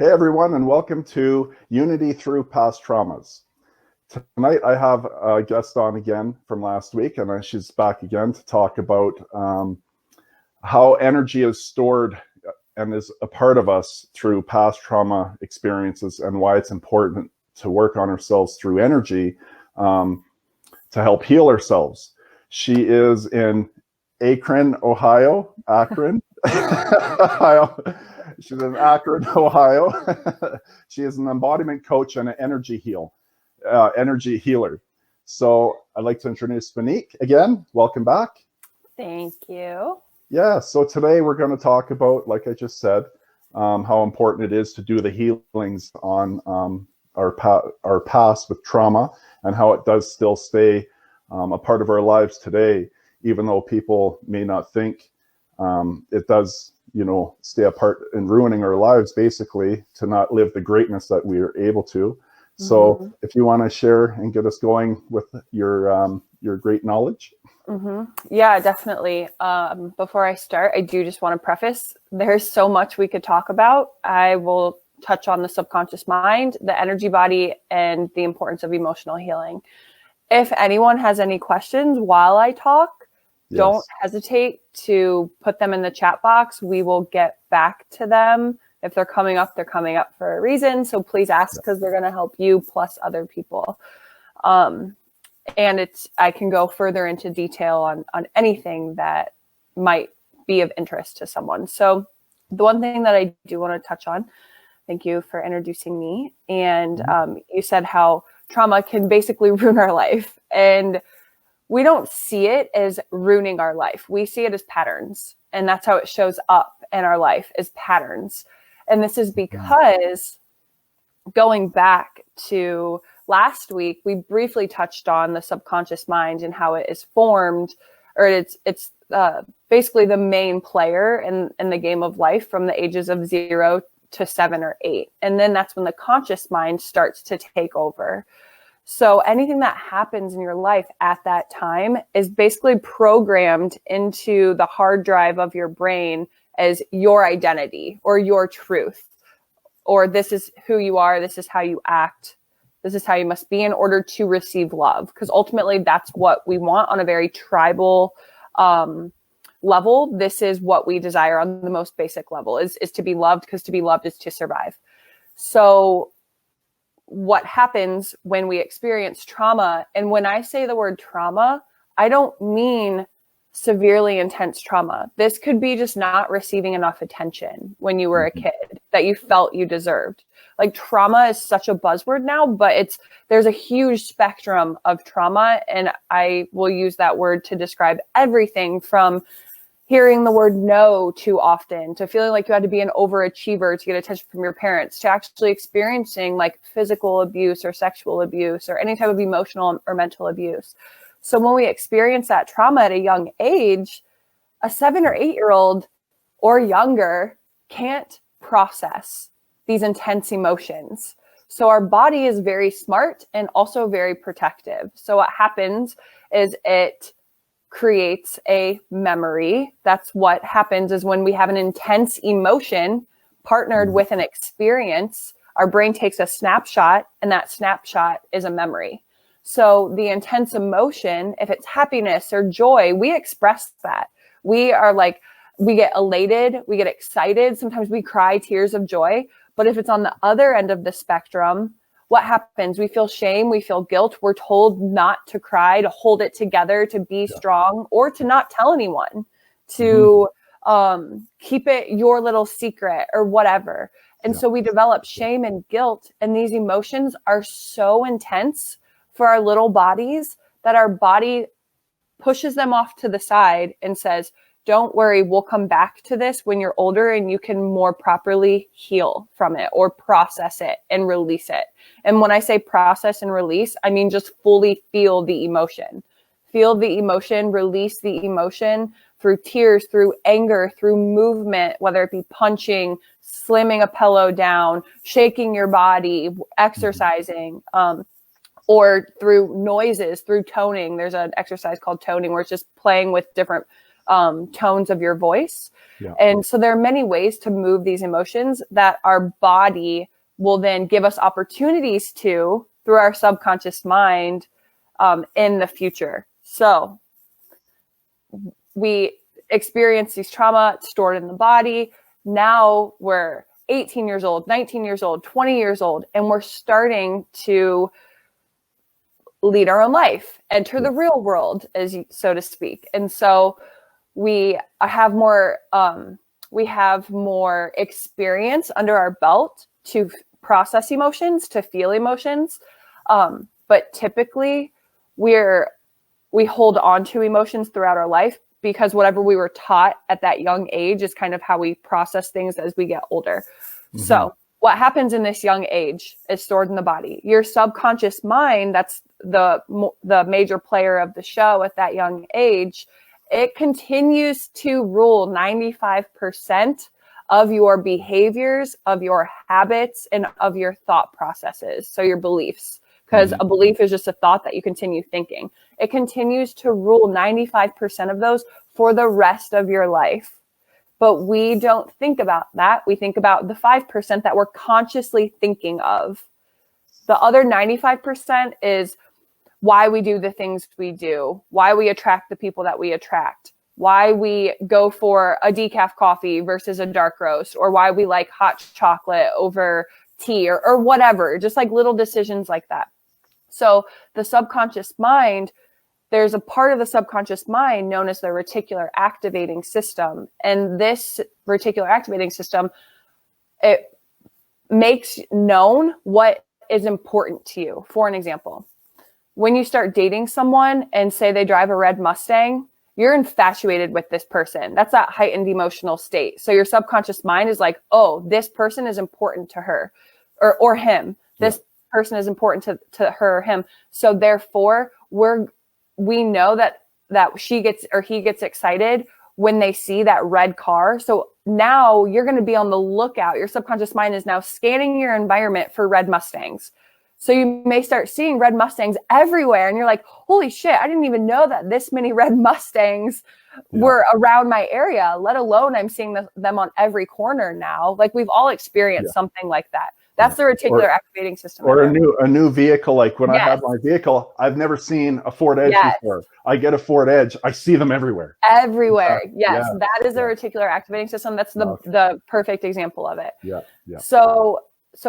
Hey everyone, and welcome to Unity Through Past Traumas. Tonight I have a guest on again from last week, and she's back again to talk about how energy is stored and is a part of us through past trauma experiences, and why it's important to work on ourselves through energy to help heal ourselves. She is in Akron, Ohio. Ohio. She's in Akron, Ohio. She is an embodiment coach and an energy healer. So I'd like to introduce Monique again. Welcome back. Thank you. Yeah, so today we're going to talk about, like I just said, how important it is to do the healings on our past with trauma, and how it does still stay a part of our lives today, even though people may not think it does, stay apart and ruining our lives, basically, to not live the greatness that we are able to. So if you want to share and get us going with your great knowledge. Yeah, definitely. Before I start, I do just want to preface, there's so much we could talk about. I will touch on the subconscious mind, the energy body, and the importance of emotional healing. If anyone has any questions while I talk, don't hesitate to put them in the chat box. We will get back to them. If they're coming up for a reason. So please ask, because they're going to help you plus other people. And I can go further into detail on anything that might be of interest to someone. So the one thing that I do want to touch on, thank you for introducing me. And you said how trauma can basically ruin our life. And we don't see it as ruining our life. We see it as patterns. And that's how it shows up in our life, as patterns. And this is because, going back to last week, we briefly touched on the subconscious mind and how it is formed, or it's basically the main player in the game of life from the ages of 0 to 7 or 8. And then that's when the conscious mind starts to take over. So anything that happens in your life at that time is basically programmed into the hard drive of your brain as your identity or your truth, or this is who you are, this is how you act, this is how you must be in order to receive love. Because ultimately that's what we want on a very tribal level. This is what we desire on the most basic level, is to be loved, because to be loved is to survive. So what happens when we experience trauma, and when I say the word trauma, I don't mean severely intense trauma. This could be just not receiving enough attention when you were a kid that you felt you deserved. Like, trauma is such a buzzword now, but there's a huge spectrum of trauma, and I will use that word to describe everything from hearing the word no too often, to feeling like you had to be an overachiever to get attention from your parents, to actually experiencing like physical abuse or sexual abuse or any type of emotional or mental abuse. So when we experience that trauma at a young age, a 7 or 8-year-old or younger can't process these intense emotions. So our body is very smart and also very protective. So what happens is it creates a memory. That's what happens, is when we have an intense emotion partnered with an experience, our brain takes a snapshot, and that snapshot is a memory. So the intense emotion, if it's happiness or joy, we express that. We are like, we get elated, we get excited. Sometimes we cry tears of joy. But if it's on the other end of the spectrum, what happens? We feel shame, we feel guilt. We're told not to cry, to hold it together, to be strong, or to not tell anyone, to keep it your little secret or whatever. And so we develop shame and guilt, and these emotions are so intense for our little bodies that our body pushes them off to the side and says, don't worry, we'll come back to this when you're older and you can more properly heal from it or process it and release it. And when I say process and release, I mean just fully feel the emotion. Feel the emotion, release the emotion through tears, through anger, through movement, whether it be punching, slamming a pillow down, shaking your body, exercising, or through noises, through toning. There's an exercise called toning where it's just playing with different tones of your voice. Yeah. And so there are many ways to move these emotions that our body will then give us opportunities to through our subconscious mind in the future. So we experience these trauma stored in the body. Now we're 18 years old, 19 years old, 20 years old, and we're starting to lead our own life, enter the real world, so to speak. And so we have more experience under our belt to process emotions, to feel emotions. But typically we hold on to emotions throughout our life because whatever we were taught at that young age is kind of how we process things as we get older. Mm-hmm. So what happens in this young age is stored in the body. Your subconscious mind, that's the major player of the show at that young age, it continues to rule 95% of your behaviors, of your habits, and of your thought processes. So your beliefs, because a belief is just a thought that you continue thinking. It continues to rule 95% of those for the rest of your life. But we don't think about that. We think about the 5% that we're consciously thinking of. The other 95% is why we do the things we do, why we attract the people that we attract, why we go for a decaf coffee versus a dark roast, or why we like hot chocolate over tea or whatever, just like little decisions like that. So the subconscious mind, there's a part of the subconscious mind known as the reticular activating system. And this reticular activating system, it makes known what is important to you. For an example, when you start dating someone and say they drive a red Mustang, you're infatuated with this person. That's that heightened emotional state. So your subconscious mind is like, oh, this person is important to her or him. This person is important to her or him. So therefore, we know that she gets or he gets excited when they see that red car. So now you're going to be on the lookout. Your subconscious mind is now scanning your environment for red Mustangs. So you may start seeing red Mustangs everywhere. And you're like, holy shit, I didn't even know that this many red Mustangs were around my area, let alone I'm seeing them on every corner now. Like we've all experienced something like that. That's the reticular activating system. Or a new vehicle. Like when I had my vehicle, I've never seen a Ford Edge before. I get a Ford Edge. I see them everywhere. Everywhere. Yes. Yeah. That is the reticular activating system. That's the perfect example of it. Yeah. Yeah. So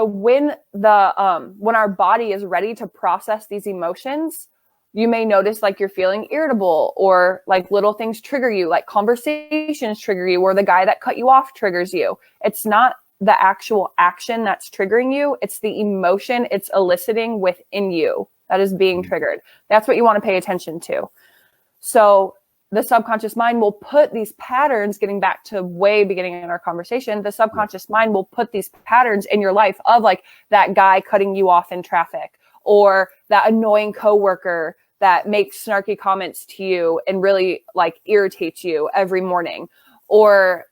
when our body is ready to process these emotions, you may notice like you're feeling irritable, or like little things trigger you, like conversations trigger you, or the guy that cut you off triggers you. It's not the actual action that's triggering you. It's the emotion it's eliciting within you that is being triggered. That's what you want to pay attention to. So the subconscious mind will put these patterns, getting back to way beginning in our conversation, the subconscious mind will put these patterns in your life of like that guy cutting you off in traffic, or that annoying coworker that makes snarky comments to you and really like irritates you every morning, or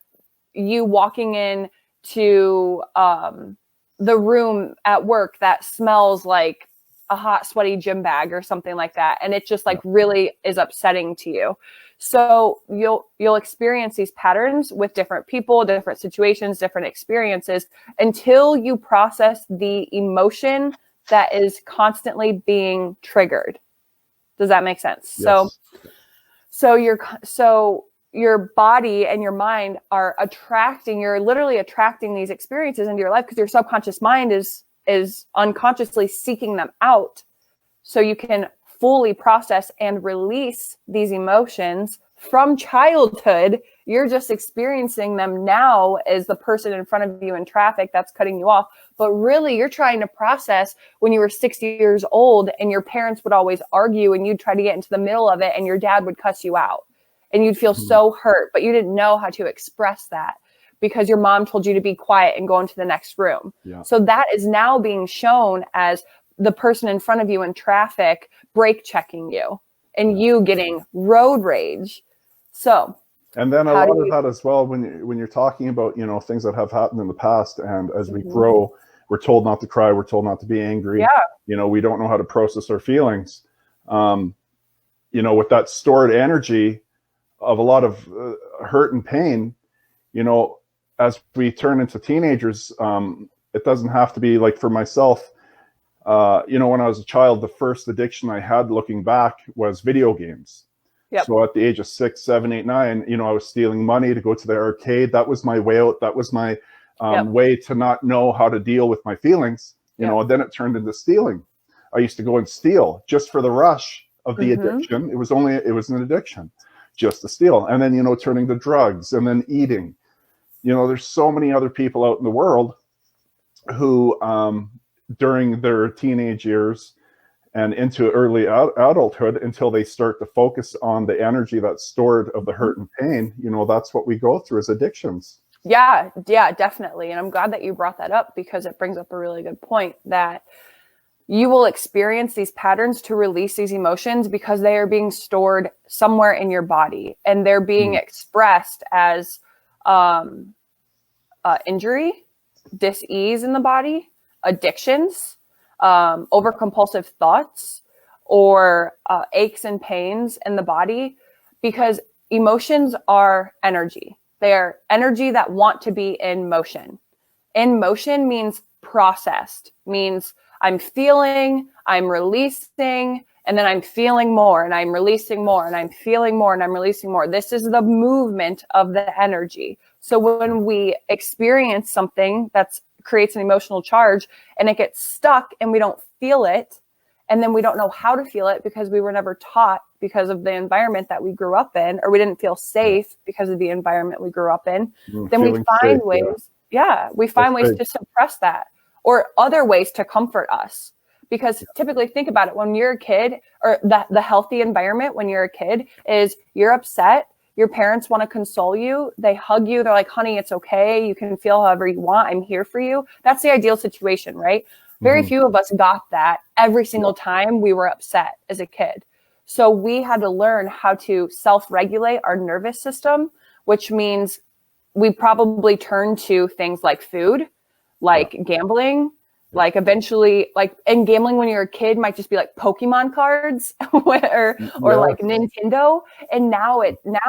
you walking in to the room at work that smells like a hot, sweaty gym bag or something like that. And it just like really is upsetting to you. So you'll experience these patterns with different people, different situations, different experiences until you process the emotion that is constantly being triggered. Does that make sense? Yes. So your body and your mind are you're literally attracting these experiences into your life because your subconscious mind is unconsciously seeking them out so you can fully process and release these emotions from childhood. You're just experiencing them now as the person in front of you in traffic that's cutting you off. But really, you're trying to process when you were 6 years old and your parents would always argue and you'd try to get into the middle of it and your dad would cuss you out. And you'd feel so hurt, but you didn't know how to express that because your mom told you to be quiet and go into the next room. Yeah. So that is now being shown as the person in front of you in traffic brake checking you and you getting road rage. So, and then a lot of that as well, when you're talking about, things that have happened in the past, and as we grow, we're told not to cry, we're told not to be angry. Yeah. We don't know how to process our feelings. With that stored energy, of a lot of hurt and pain, you know, as we turn into teenagers. It doesn't have to be like, for myself, you know, when I was a child, the first addiction I had looking back was video games. Yep. So at the age of 6, 7, 8, 9, you know, I was stealing money to go to the arcade. That was my way out. That was my way to not know how to deal with my feelings, you know, and then it turned into stealing. I used to go and steal just for the rush of the addiction. It was an addiction just to steal. And then, you know, turning to drugs and then eating. You know, there's so many other people out in the world who, during their teenage years and into early adulthood, until they start to focus on the energy that's stored of the hurt and pain, you know, that's what we go through as addictions. Yeah, definitely. And I'm glad that you brought that up, because it brings up a really good point, that you will experience these patterns to release these emotions because they are being stored somewhere in your body, and they're being expressed as injury, dis-ease in the body, addictions, overcompulsive thoughts, or aches and pains in the body, because emotions are energy. They are energy that want to be in motion. In motion means processed, means I'm feeling, I'm releasing, and then I'm feeling more, and I'm releasing more, and I'm feeling more, and I'm releasing more. This is the movement of the energy. So when we experience something that creates an emotional charge and it gets stuck and we don't feel it, and then we don't know how to feel it because we were never taught, because of the environment that we grew up in, or we didn't feel safe because of the environment we grew up in, then we find ways, we find ways to suppress that, or other ways to comfort us. Because typically, think about it, when you're a kid, or the healthy environment when you're a kid is you're upset, your parents want to console you, they hug you, they're like, honey, it's okay, you can feel however you want, I'm here for you. That's the ideal situation, right? Very few of us got that every single time we were upset as a kid. So we had to learn how to self-regulate our nervous system, which means we probably turn to things like food, like gambling, like eventually, like, and gambling when you're a kid might just be like Pokemon cards or like Nintendo. And now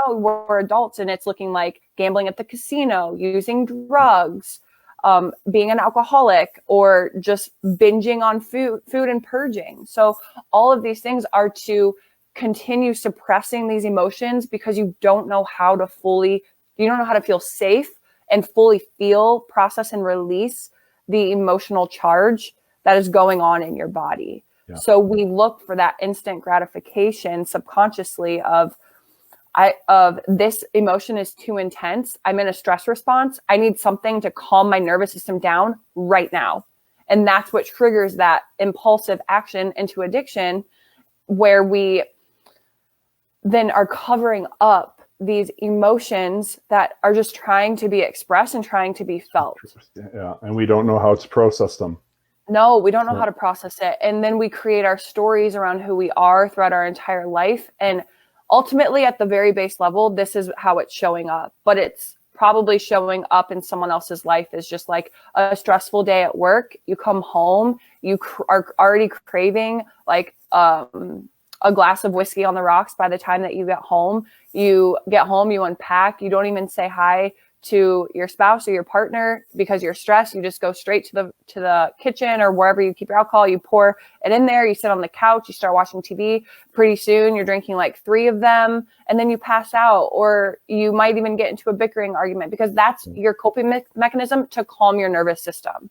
we're adults and it's looking like gambling at the casino, using drugs, being an alcoholic, or just binging on food and purging. So all of these things are to continue suppressing these emotions, because you don't know how to feel safe and fully feel, process, and release the emotional charge that is going on in your body. Yeah. So we look for that instant gratification subconsciously of this emotion is too intense. I'm in a stress response. I need something to calm my nervous system down right now. And that's what triggers that impulsive action into addiction, where we then are covering up these emotions that are just trying to be expressed and trying to be felt. Yeah, and we don't know how to process them. No, we don't know how to process it. And then we create our stories around who we are throughout our entire life. And ultimately, at the very base level, this is how it's showing up. But it's probably showing up in someone else's life as just like a stressful day at work. You come home, you are already craving like a glass of whiskey on the rocks by the time that you get home. You get home, you unpack, you don't even say hi to your spouse or your partner because you're stressed. You just go straight to the kitchen or wherever you keep your alcohol. You pour it in there, you sit on the couch, you start watching TV. Pretty soon you're drinking like 3 of them, and then you pass out, or you might even get into a bickering argument, because that's your coping mechanism to calm your nervous system.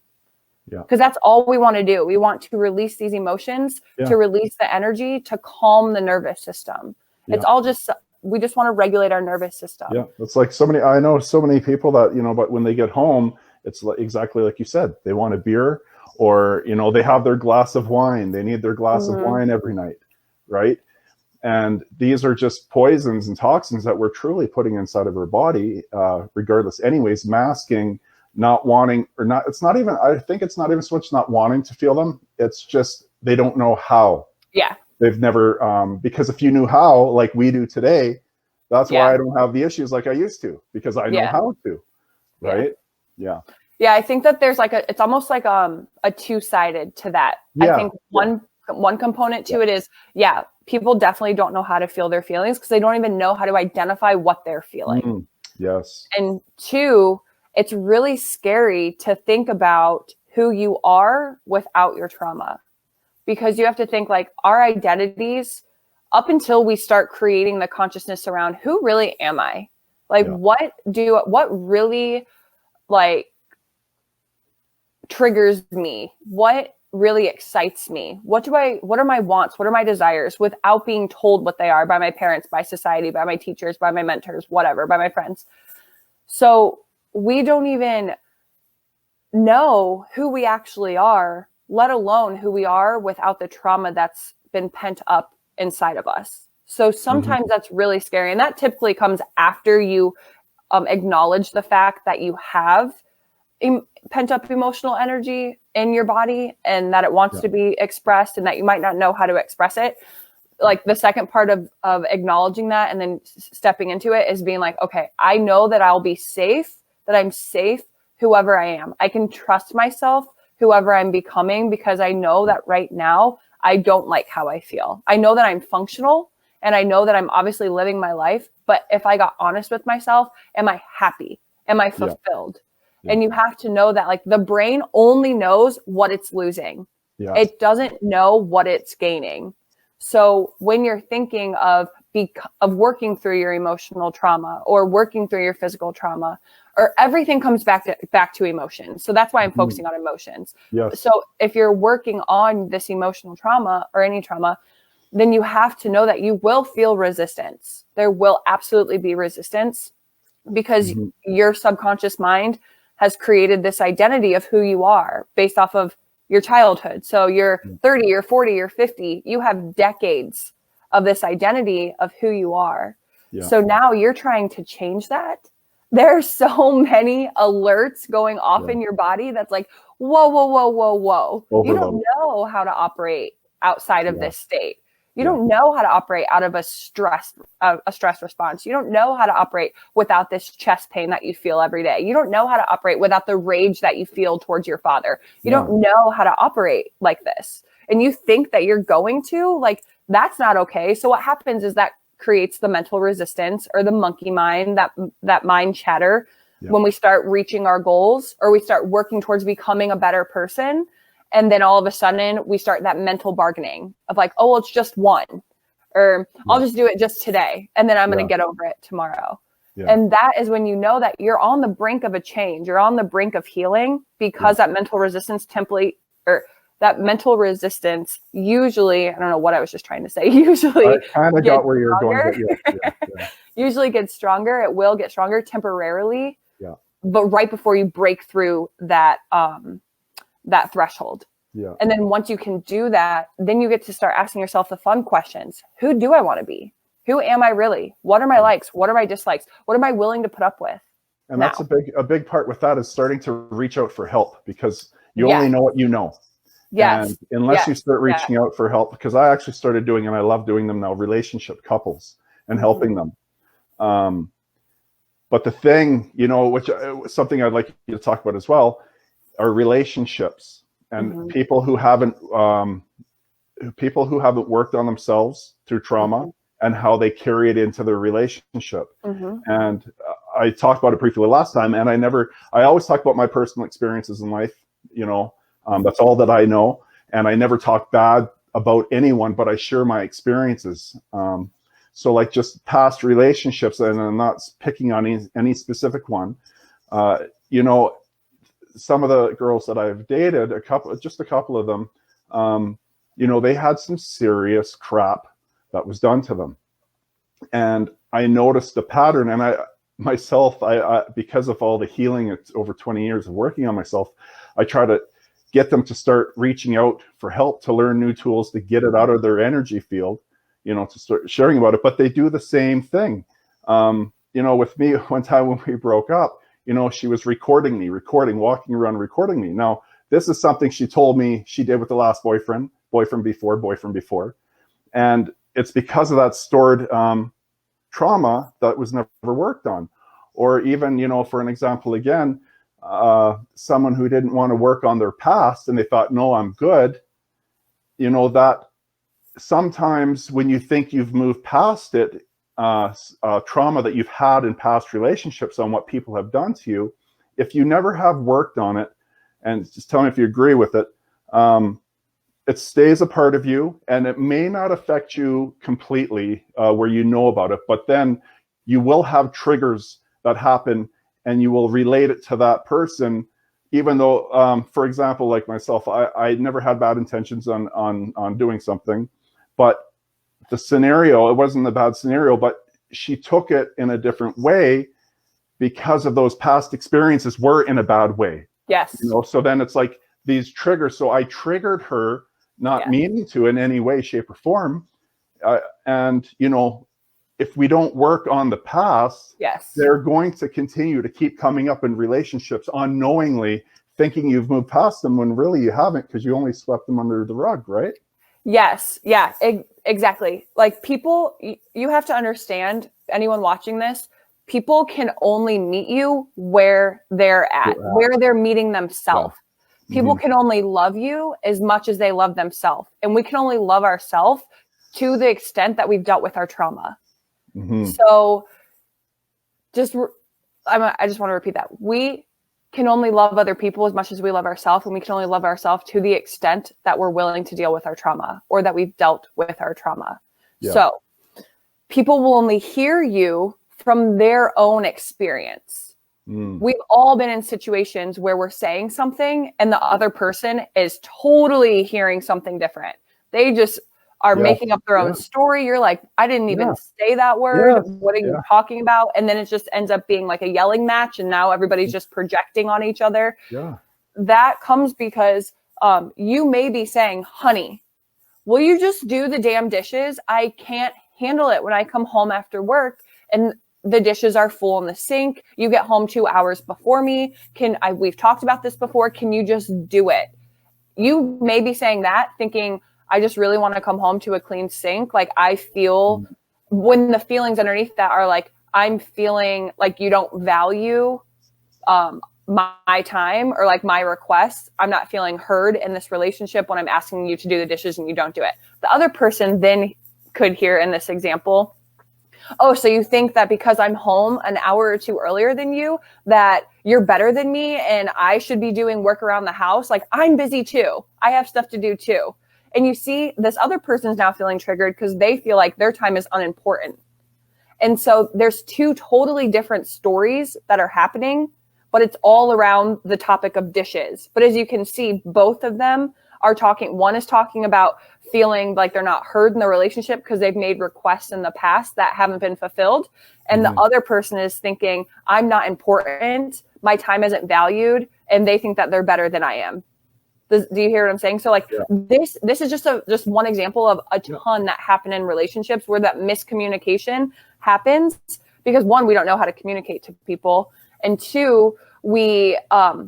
Yeah. Because that's all we want to do. We want to release these emotions, to release the energy, to calm the nervous system. Yeah. It's all just, we just want to regulate our nervous system. Yeah. It's like I know so many people that, you know, but when they get home, it's like, exactly like you said, they want a beer, or, you know, they have their glass of wine. They need their glass of wine every night. Right. And these are just poisons and toxins that we're truly putting inside of our body, regardless, anyways, masking not wanting, or not, it's not even, I think it's not even so much not wanting to feel them. It's just, they don't know how. Yeah. They've never, because if you knew how, like we do today, that's why I don't have the issues like I used to, because I know how to. Right. Yeah. Yeah. I think that there's like it's almost like a two-sided to that. I think one component to it is, people definitely don't know how to feel their feelings because they don't even know how to identify what they're feeling. Yes. And two, it's really scary to think about who you are without your trauma, because you have to think like our identities up until we start creating the consciousness around who really am I? Like, what really like triggers me? What really excites me? What are my wants? What are my desires without being told what they are by my parents, by society, by my teachers, by my mentors, whatever, by my friends. So we don't even know who we actually are, let alone who we are without the trauma that's been pent up inside of us. So sometimes that's really scary. And that typically comes after you acknowledge the fact that you have pent up emotional energy in your body and that it wants to be expressed and that you might not know how to express it. Like the second part of acknowledging that and then stepping into it is being like, okay, I know that I'll be safe, that I'm safe, whoever I am. I can trust myself, whoever I'm becoming, because I know that right now I don't like how I feel. I know that I'm functional and I know that I'm obviously living my life. But if I got honest with myself, am I happy? Am I fulfilled? And you have to know that like the brain only knows what it's losing. It doesn't know what it's gaining. So when you're thinking of working through your emotional trauma or working through your physical trauma, or everything comes back to emotions. So that's why I'm focusing on emotions. So if you're working on this emotional trauma or any trauma, then you have to know that you will feel resistance. There will absolutely be resistance because your subconscious mind has created this identity of who you are based off of your childhood. So you're 30 or 40 or 50, you have decades of this identity of who you are. So now you're trying to change that. There's so many alerts going off in your body that's like, whoa, whoa, whoa, whoa, whoa. Overload. You don't know how to operate outside of this state. You don't know how to operate out of a stress response. You don't know how to operate without this chest pain that you feel every day. You don't know how to operate without the rage that you feel towards your father. You don't know how to operate like this. And you think that you're going to, like, that's not okay. So what happens is that creates the mental resistance or the monkey mind, that mind chatter. When we start reaching our goals or we start working towards becoming a better person. And then all of a sudden we start that mental bargaining of like, oh, well, it's just one, or I'll just do it just today. And then I'm going to get over it tomorrow. And that is when you know that you're on the brink of a change. You're on the brink of healing because that mental resistance usually, I don't know what I was just trying to say. Usually I kind of got where you're going. Usually gets stronger. It will get stronger temporarily. But right before you break through that threshold. And then once you can do that, then you get to start asking yourself the fun questions. Who do I want to be? Who am I really? What are my likes? What are my dislikes? What am I willing to put up with? And that's a big part with that is starting to reach out for help, because you only know what you know. And unless you start reaching out for help, because I actually started doing, and I love doing them now, relationship couples and helping them. But the thing, which something I'd like you to talk about as well, are relationships and people who haven't worked on themselves through trauma and how they carry it into their relationship. And I talked about it briefly last time, and I always talk about my personal experiences in life. That's all that I know, and I never talk bad about anyone, but I share my experiences. So like just past relationships, and I'm not picking on any specific one. Some of the girls that I've dated, just a couple of them, they had some serious crap that was done to them. And I noticed a pattern, and I because of all the healing, it's over 20 years of working on myself, I try to get them to start reaching out for help, to learn new tools, to get it out of their energy field, to start sharing about it. But they do the same thing. With me, one time when we broke up, she was walking around recording me. Now, this is something she told me she did with the last boyfriend before. And it's because of that stored trauma that was never worked on. Or even, for an example, again, someone who didn't want to work on their past and they thought, no, I'm good, that sometimes when you think you've moved past it, trauma that you've had in past relationships on what people have done to you, if you never have worked on it, and just tell me if you agree with it, it stays a part of you, and it may not affect you completely where you know about it, but then you will have triggers that happen and you will relate it to that person, even though, for example, like myself, I never had bad intentions on doing something, but the scenario, it wasn't a bad scenario, but she took it in a different way because of those past experiences were in a bad way. Yes. You know, so then it's like these triggers. So I triggered her, not meaning to in any way, shape, or form. And, you know, if we don't work on the past, they're going to continue to keep coming up in relationships unknowingly, thinking you've moved past them when really you haven't, because you only swept them under the rug, right? Yes. Yeah, exactly. Like people, you have to understand, anyone watching this, people can only meet you where they're at, where they're meeting themselves. Yeah. People can only love you as much as they love themselves. And we can only love ourselves to the extent that we've dealt with our trauma. So I just want to repeat that. We can only love other people as much as we love ourselves, and we can only love ourselves to the extent that we're willing to deal with our trauma or that we've dealt with our trauma. Yeah. So people will only hear you from their own experience. We've all been in situations where we're saying something and the other person is totally hearing something different. They just are making up their own story. You're like, I didn't even say that word. What are you talking about? And then it just ends up being like a yelling match. And now everybody's just projecting on each other. Yeah. That comes because you may be saying, honey, will you just do the damn dishes? I can't handle it when I come home after work and the dishes are full in the sink. You get home 2 hours before me. We've talked about this before. Can you just do it? You may be saying that thinking, I just really want to come home to a clean sink. Like I feel when the feelings underneath that are like, I'm feeling like you don't value my time or like my requests. I'm not feeling heard in this relationship when I'm asking you to do the dishes and you don't do it. The other person then could hear in this example, oh, so you think that because I'm home an hour or two earlier than you, that you're better than me and I should be doing work around the house? Like I'm busy too. I have stuff to do too. And you see this other person's now feeling triggered because they feel like their time is unimportant. And so there's two totally different stories that are happening, but it's all around the topic of dishes. But as you can see, both of them are talking. One is talking about feeling like they're not heard in the relationship because they've made requests in the past that haven't been fulfilled. And the other person is thinking, I'm not important. My time isn't valued. And they think that they're better than I am. Do you hear what I'm saying? So like this is just one example of a ton that happen in relationships where that miscommunication happens because one, we don't know how to communicate to people. And two, we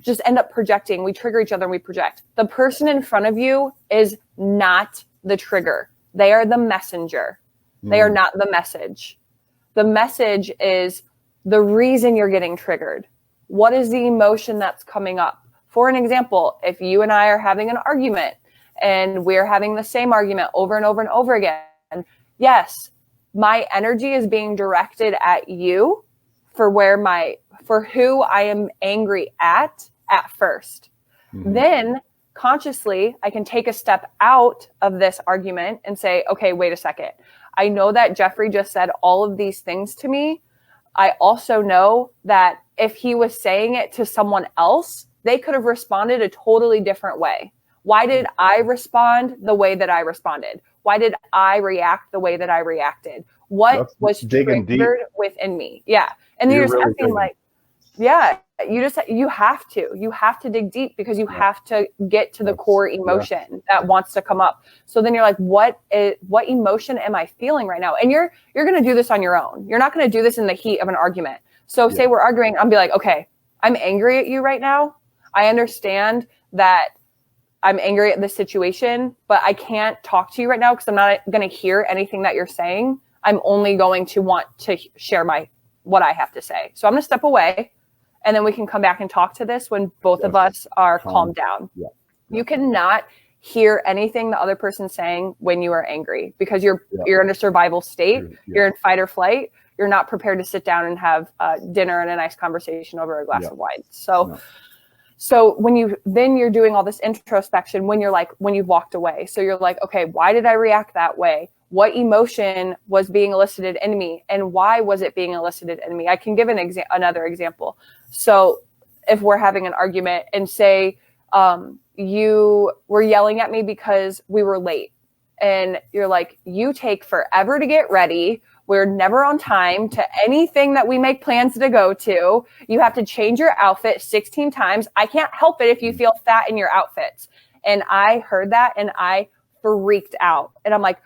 just end up projecting. We trigger each other and we project. The person in front of you is not the trigger. They are the messenger. They are not the message. The message is the reason you're getting triggered. What is the emotion that's coming up? For an example, if you and I are having an argument and we're having the same argument over and over and over again, yes, my energy is being directed at you for who I am angry at first. Then consciously, I can take a step out of this argument and say, okay, wait a second. I know that Jeffrey just said all of these things to me. I also know that if he was saying it to someone else, they could have responded a totally different way. Why did I respond the way that I responded? Why did I react the way that I reacted? What was triggered within me? Yeah. And then you're just asking like, yeah, you have to dig deep because you have to get to the core emotion that wants to come up. So then you're like, what emotion am I feeling right now? And you're going to do this on your own. You're not going to do this in the heat of an argument. So say we're arguing, I'll be like, okay, I'm angry at you right now. I understand that I'm angry at this situation, but I can't talk to you right now because I'm not going to hear anything that you're saying. I'm only going to want to share what I have to say. So I'm going to step away and then we can come back and talk to this when both of us are calmed down. You cannot hear anything the other person's saying when you are angry, because you're in a survival state. You're in fight or flight. You're not prepared to sit down and have dinner and a nice conversation over a glass of wine. So when you're doing all this introspection when you've walked away. So you're like, okay, why did I react that way? What emotion was being elicited in me, and why was it being elicited in me? I can give another example. So if we're having an argument and say you were yelling at me because we were late, and you're like, you take forever to get ready. We're never on time to anything that we make plans to go to. You have to change your outfit 16 times. I can't help it if you feel fat in your outfits. And I heard that and I freaked out. And I'm like,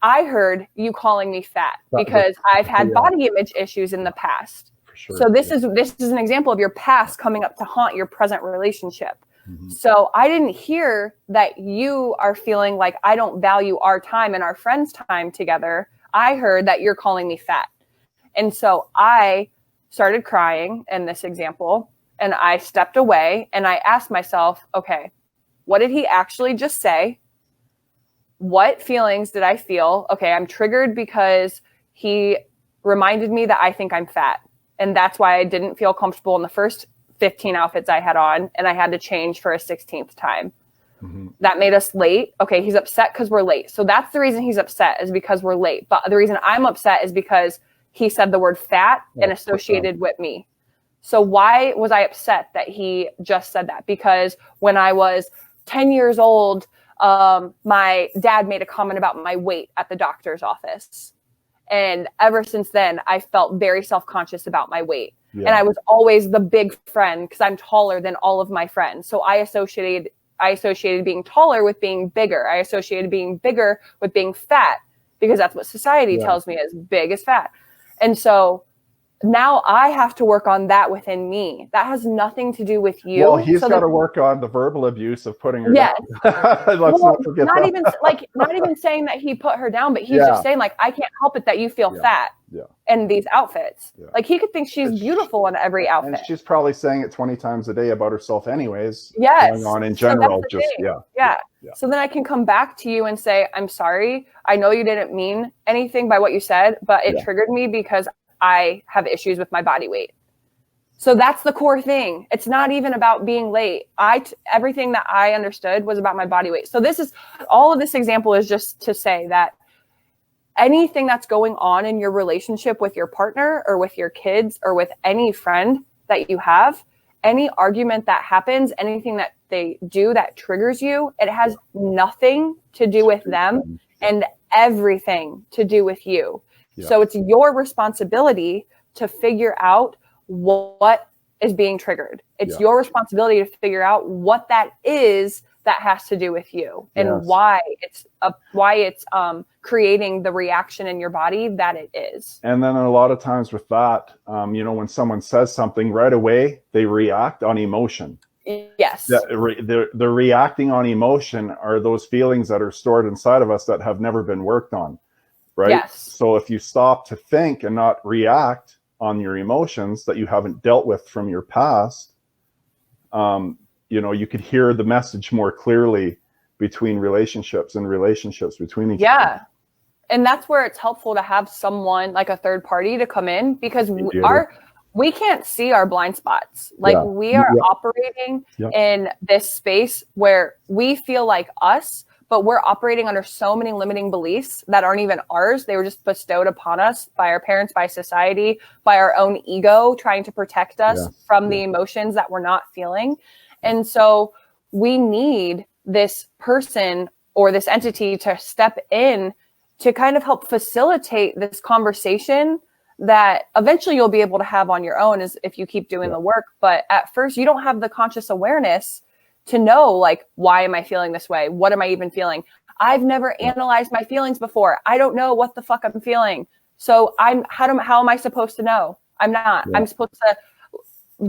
I heard you calling me fat because I've had body image issues in the past. For sure. So this is an example of your past coming up to haunt your present relationship. Mm-hmm. So I didn't hear that you are feeling like I don't value our time and our friends' time together. I heard that you're calling me fat. And so I started crying in this example, and I stepped away and I asked myself, okay, what did he actually just say? What feelings did I feel? Okay, I'm triggered because he reminded me that I think I'm fat. And that's why I didn't feel comfortable in the first 15 outfits I had on, and I had to change for a 16th time. Mm-hmm. That made us late. Okay, he's upset because we're late. So that's the reason he's upset, is because we're late. But the reason I'm upset is because he said the word fat and associated with me. So why was I upset that he just said that? Because when I was 10 years old, my dad made a comment about my weight at the doctor's office. And ever since then, I felt very self-conscious about my weight. Yeah. And I was always the big friend because I'm taller than all of my friends. So I associated being taller with being bigger. I associated being bigger with being fat because that's what society tells me is big is fat. And so now I have to work on that within me. That has nothing to do with you. Well, he's got to work on the verbal abuse of putting her down. Let's not forget that. Not even saying that he put her down, but he's just saying like, I can't help it that you feel fat in these outfits. Yeah. Like he could think she's beautiful in every outfit. And she's probably saying it 20 times a day about herself anyways. Yes. Going on in general. Yeah. So then I can come back to you and say, I'm sorry. I know you didn't mean anything by what you said, but it triggered me because I have issues with my body weight. So that's the core thing. It's not even about being late. Everything that I understood was about my body weight. So all of this example is just to say that anything that's going on in your relationship with your partner or with your kids or with any friend that you have, any argument that happens, anything that they do that triggers you, it has nothing to do with them and everything to do with you. Yeah. So it's your responsibility to figure out what is being triggered. It's your responsibility to figure out what that is that has to do with you and why it's creating the reaction in your body that it is. And then a lot of times with that, when someone says something right away, they react on emotion. Yes. The reacting on emotion are those feelings that are stored inside of us that have never been worked on. Right. Yes. So if you stop to think and not react on your emotions that you haven't dealt with from your past, you could hear the message more clearly between relationships between each other. And that's where it's helpful to have someone like a third party to come in, because we can't see our blind spots. Like we are operating in this space where we feel like us, but we're operating under so many limiting beliefs that aren't even ours. They were just bestowed upon us by our parents, by society, by our own ego, trying to protect us from the emotions that we're not feeling. And so we need this person or this entity to step in to kind of help facilitate this conversation that eventually you'll be able to have on your own if you keep doing the work. But at first you don't have the conscious awareness to know, like, why am I feeling this way? What am I even feeling? I've never analyzed my feelings before. I don't know what the fuck I'm feeling. So how am I supposed to know? I'm not. I'm supposed to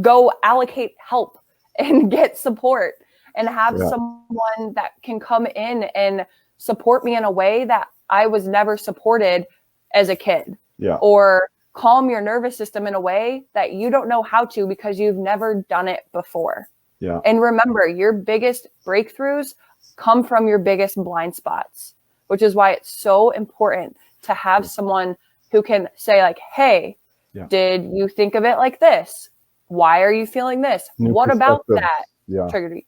go allocate help and get support and have someone that can come in and support me in a way that I was never supported as a kid. Yeah. Or calm your nervous system in a way that you don't know how to, because you've never done it before. Yeah. And remember, your biggest breakthroughs come from your biggest blind spots, which is why it's so important to have someone who can say like, hey, did you think of it like this? Why are you feeling this? What about that triggered you?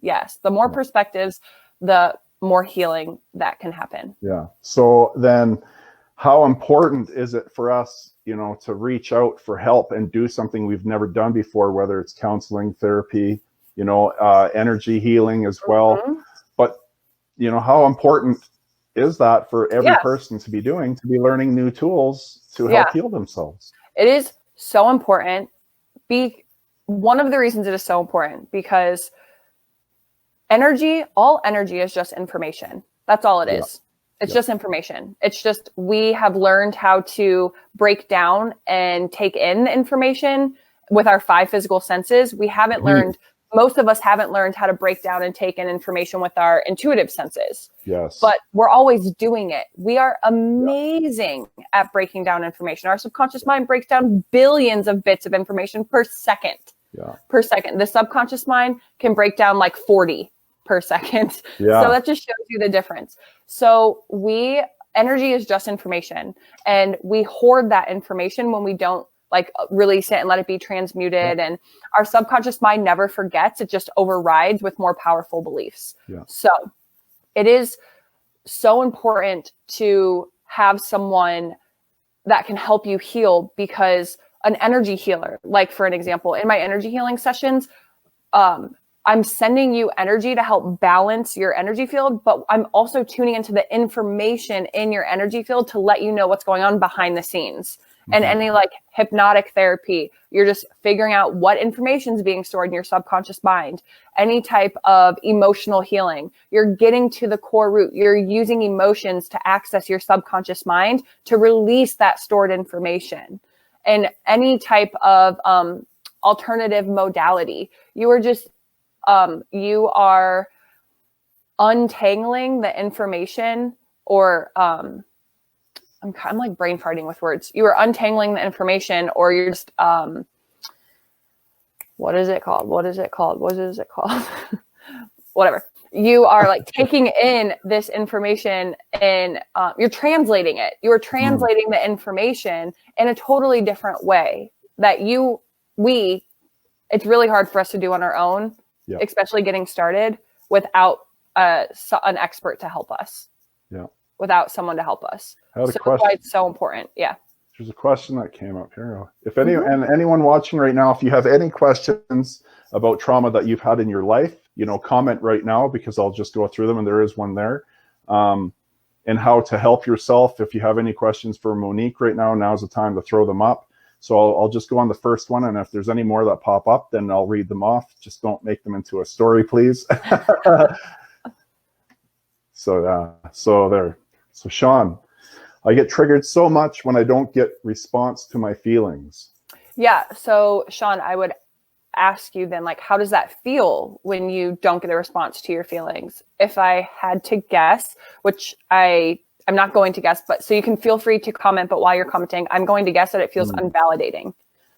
Yes. The more perspectives, the more healing that can happen. Yeah. So then how important is it for us, to reach out for help and do something we've never done before, whether it's counseling, therapy, energy healing as well. But, how important is that for every person to be learning new tools to help heal themselves? It is so important. One of the reasons it is so important because all energy is just information. That's all it is. It's just information. It's just, we have learned how to break down and take in information with our 5 physical senses. We haven't learned, most of us haven't learned how to break down and take in information with our intuitive senses. Yes. But we're always doing it. We are amazing at breaking down information. Our subconscious mind breaks down billions of bits of information per second. Per second. The subconscious mind can break down like 40 per second. So that just shows you the difference. So energy is just information, and we hoard that information when we don't like release it and let it be transmuted. And our subconscious mind never forgets. It just overrides with more powerful beliefs. So it is so important to have someone that can help you heal, because an energy healer, like for an example, in my energy healing sessions, I'm sending you energy to help balance your energy field, but I'm also tuning into the information in your energy field to let you know what's going on behind the scenes. And any like hypnotic therapy, you're just figuring out what information is being stored in your subconscious mind. Any type of emotional healing, you're getting to the core root. You're using emotions to access your subconscious mind to release that stored information. And any type of alternative modality, you are untangling the information, or I'm like brain farting with words. You are untangling the information, or you're just what is it called? Whatever. You are like taking in this information and you're translating it. You're translating the information in a totally different way that it's really hard for us to do on our own. Especially getting started without an expert to help us. Without someone to help us. That's why it's so important. There's a question that came up here. If anyone watching right now, if you have any questions about trauma that you've had in your life, comment right now, because I'll just go through them, and there is one there. And how to help yourself. If you have any questions for Monique right now, now's the time to throw them up. So I'll just go on the first one, and if there's any more that pop up, then I'll read them off. Just don't make them into a story, please. So Sean, I get triggered so much when I don't get response to my feelings. So Sean, I would ask you then, like, how does that feel when you don't get a response to your feelings? If I had to guess, which I'm not going to guess, but so you can feel free to comment, but while you're commenting, I'm going to guess that it feels unvalidating.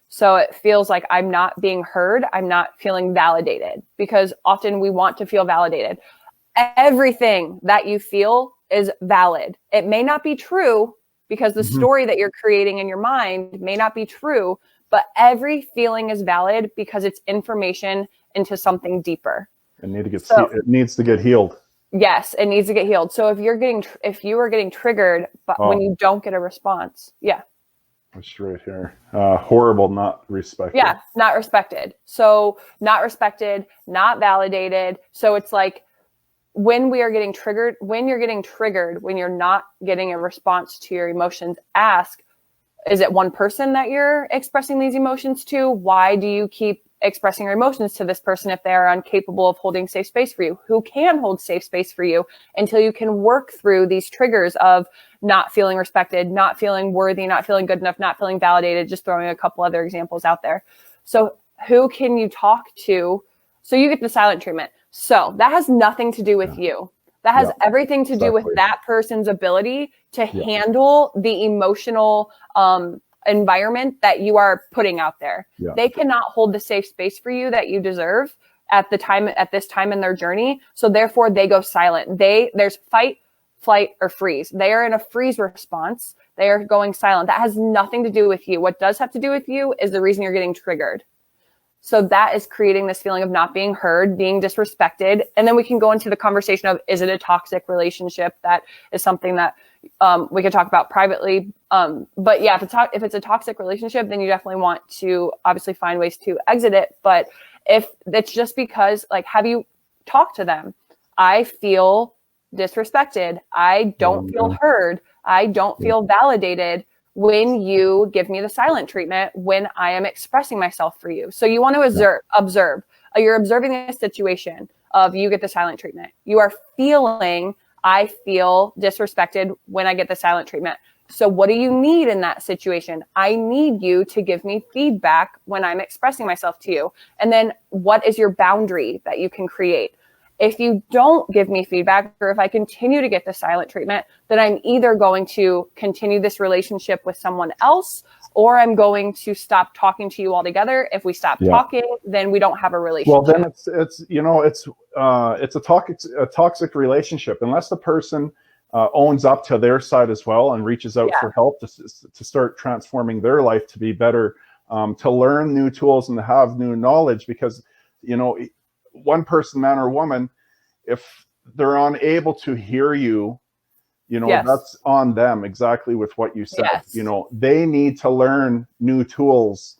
So it feels like I'm not being heard. I'm not feeling validated, because often we want to feel validated. Everything that you feel is valid. It may not be true, because the story that you're creating in your mind may not be true, but every feeling is valid because it's information into something deeper. It needs to get healed. Yes, it needs to get healed. So if you are getting triggered, but when you don't get a response, It's right here. Horrible, not respected. Yeah, not respected. So not respected, not validated. So it's like when you're getting triggered, when you're not getting a response to your emotions, ask, is it one person that you're expressing these emotions to? Why do you keep expressing your emotions to this person if they are incapable of holding safe space for you? Who can hold safe space for you until you can work through these triggers of not feeling respected, not feeling worthy, not feeling good enough, not feeling validated, just throwing a couple other examples out there. So who can you talk to? So you get the silent treatment. So that has nothing to do with you. That has everything to do with that person's ability to handle the emotional environment that you are putting out there. They cannot hold the safe space for you that you deserve. at this time in their journey. So therefore they go silent. There's fight, flight, or freeze. They are in a freeze response. They are going silent. That has nothing to do with you. What does have to do with you is the reason you're getting triggered. So that is creating this feeling of not being heard, being disrespected. And then we can go into the conversation of, is it a toxic relationship? That is something that we could talk about privately. But yeah, if it's a toxic relationship, then you definitely want to obviously find ways to exit it. But if it's just because, like, have you talked to them? I feel disrespected. I don't feel heard. I don't feel validated when you give me the silent treatment when I am expressing myself for you. So you want to observe. You're observing a situation of you get the silent treatment. You are feeling, I feel disrespected when I get the silent treatment. So what do you need in that situation? I need you to give me feedback when I'm expressing myself to you. And then what is your boundary that you can create? If you don't give me feedback, or if I continue to get the silent treatment, then I'm either going to continue this relationship with someone else, or I'm going to stop talking to you altogether. If we stop talking, then we don't have a relationship. Well, then it's a toxic relationship unless the person owns up to their side as well and reaches out for help to start transforming their life to be better, to learn new tools and to have new knowledge. Because one person, man or woman, if they're unable to hear you, that's on them, exactly with what you said. They need to learn new tools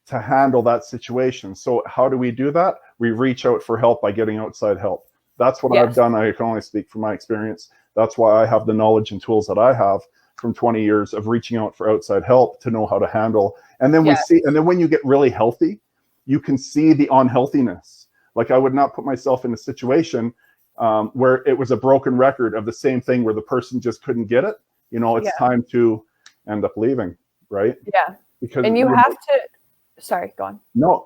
to handle that situation. So how do we do that? We reach out for help by getting outside help. That's what I've done. I can only speak from my experience. That's why I have the knowledge and tools that I have from 20 years of reaching out for outside help to know how to handle. And then when you get really healthy, you can see the unhealthiness. Like, I would not put myself in a situation where it was a broken record of the same thing where the person just couldn't get it. It's time to end up leaving, right? Yeah. Because and you have to, sorry, go on. No.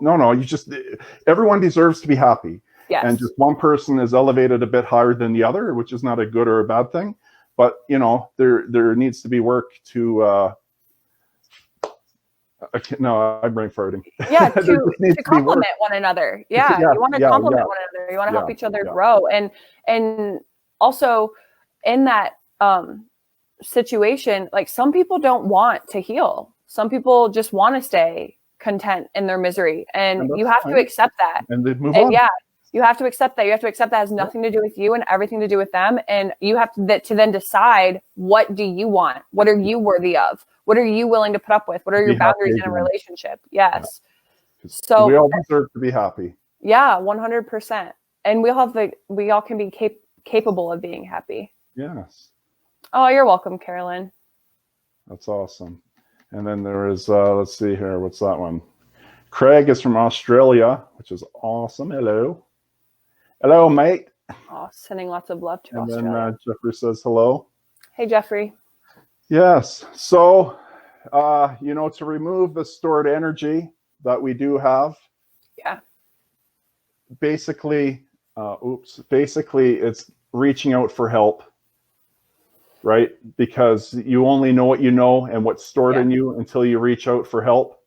Everyone deserves to be happy. Yes. And just one person is elevated a bit higher than the other, which is not a good or a bad thing. But, there needs to be work to, I'm brain farting. Yeah, to complement one another. You want to complement one another. You want to help each other grow. And also in that situation, like, some people don't want to heal. Some people just want to stay content in their misery. And you have to accept that. And they move on. Yeah. You have to accept that. You have to accept that has nothing to do with you and everything to do with them. And you have to then decide, what do you want? What are you worthy of? What are you willing to put up with? What are your boundaries in a relationship? Yes. So we all deserve to be happy. Yeah, 100%. And we all can be capable of being happy. Yes. Oh, you're welcome, Carolyn. That's awesome. And then there is, let's see here. What's that one? Craig is from Australia, which is awesome. Hello, mate. Oh, sending lots of love to Australia. Australia. And then Jeffrey says hello. Hey, Jeffrey. Yes. So, to remove the stored energy that we do have. Yeah. Basically, it's reaching out for help, right? Because you only know what you know and what's stored in you until you reach out for help.